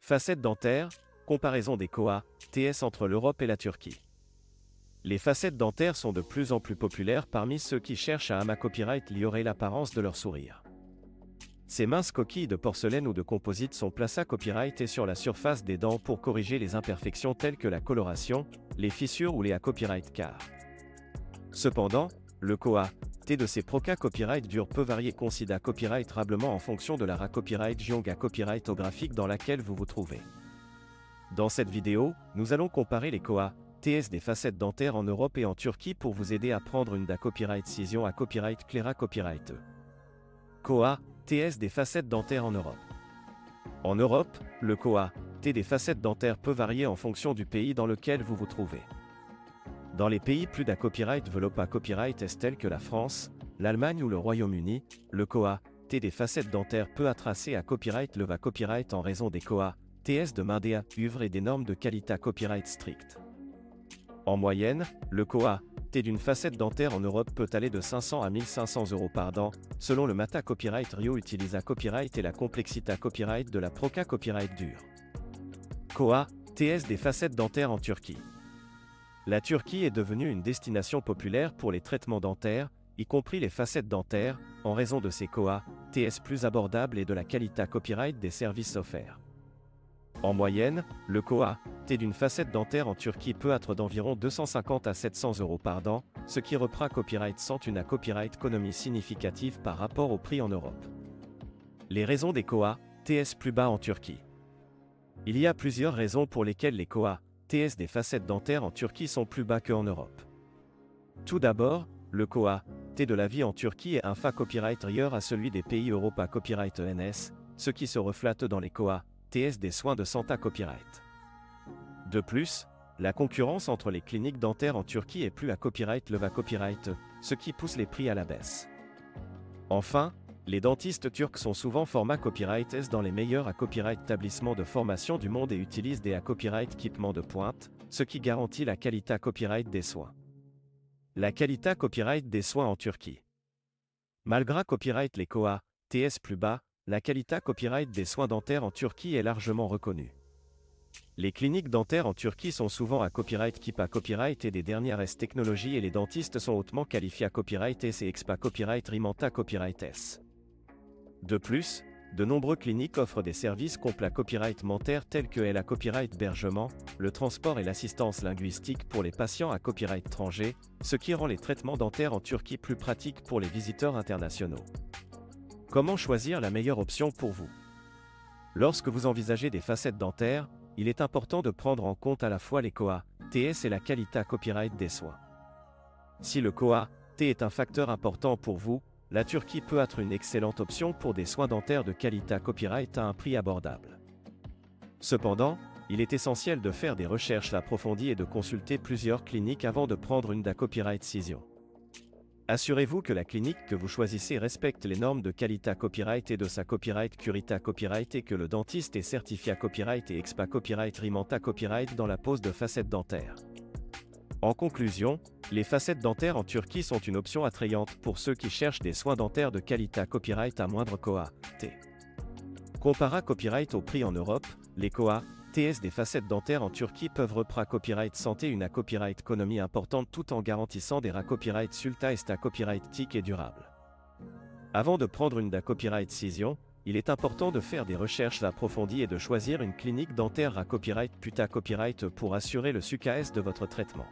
Facettes dentaires, comparaison des KOA, TS entre l'Europe et la Turquie. Les facettes dentaires sont de plus en plus populaires parmi ceux qui cherchent à améliorer l'apparence de leur sourire. Ces minces coquilles de porcelaine ou de composite sont placées copyright sur la surface des dents pour corriger les imperfections telles que la coloration, les fissures ou les copyright car. Cependant, le KOA, T de ces proca copyright durs peut varier considérablement en fonction de la copyright copyright dans laquelle vous vous trouvez. Dans cette vidéo, nous allons comparer les KOA, TS des facettes dentaires en Europe et en Turquie pour vous aider à prendre une copyright cision à copyright claira copyright E. KOA, TS des facettes dentaires en Europe. En Europe, le KOA, T des facettes dentaires peut varier en fonction du pays dans lequel vous vous trouvez. Dans les pays plus copyright velopa copyright est tels que la France, l'Allemagne ou le Royaume-Uni, le KOA, T des facettes dentaires peut attracer à copyright le copyright en raison des KOA, TS de main des œuvres et des normes de qualité copyright strictes. En moyenne, le KOA, T d'une facette dentaire en Europe peut aller de 500 à 1500 € par dent, selon le Mata Copyright Rio utilisa copyright et la complexité copyright de la proca copyright dure. KOA, TS des facettes dentaires en Turquie. La Turquie est devenue une destination populaire pour les traitements dentaires, y compris les facettes dentaires, en raison de ses KOA, TS plus abordables et de la qualité copyright des services offerts. En moyenne, le KOA, T d'une facette dentaire en Turquie peut être d'environ 250 à 700 € par dent, ce qui reprend copyright sans une copyright économie significative par rapport au prix en Europe. Les raisons des KOA, TS plus bas en Turquie. Il y a plusieurs raisons pour lesquelles les KOA, TS des facettes dentaires en Turquie sont plus bas qu'en Europe. Tout d'abord, le KOA, T de la vie en Turquie est un copyright ailleurs à celui des pays Europa copyright ENS, ce qui se reflète dans les KOA, TS des soins de santé copyright. De plus, la concurrence entre les cliniques dentaires en Turquie est plus copyright copyright, ce qui pousse les prix à la baisse. Enfin, les dentistes turcs sont souvent format copyright S dans les meilleurs copyright établissements de formation du monde et utilisent des copyright équipements de pointe, ce qui garantit la qualité copyright des soins. La qualité copyright des soins en Turquie. Malgré copyright les KOA, TS plus bas, la qualité copyright des soins dentaires en Turquie est largement reconnue. Les cliniques dentaires en Turquie sont souvent copyright copyright et des dernières S technologies et les dentistes sont hautement qualifiés copyright S et expa copyright rimanta copyright S. De plus, de nombreuses cliniques offrent des services complets copyright dentaire tels que la copyright hébergement, le transport et l'assistance linguistique pour les patients copyright étranger, ce qui rend les traitements dentaires en Turquie plus pratiques pour les visiteurs internationaux. Comment choisir la meilleure option pour vous? Lorsque vous envisagez des facettes dentaires, il est important de prendre en compte à la fois les KOA, TS et la qualité copyright des soins. Si le KOA, T est un facteur important pour vous, la Turquie peut être une excellente option pour des soins dentaires de qualité copyright à un prix abordable. Cependant, il est essentiel de faire des recherches approfondies et de consulter plusieurs cliniques avant de prendre une copyright cision. Assurez-vous que la clinique que vous choisissez respecte les normes de qualité copyright et de sa copyright curita copyright et que le dentiste est certifié copyright et expa copyright rimanta copyright dans la pose de facettes dentaires. En conclusion, les facettes dentaires en Turquie sont une option attrayante pour ceux qui cherchent des soins dentaires de qualité copyright à moindre KOA, T. Compara copyright au prix en Europe, les KOA, TS des facettes dentaires en Turquie peuvent reprendre copyright santé une copyright économie importante tout en garantissant des copyright sulta et copyright TIC et durable. Avant de prendre une copyright cision, il est important de faire des recherches approfondies et de choisir une clinique dentaire copyright puta copyright pour assurer le succès de votre traitement.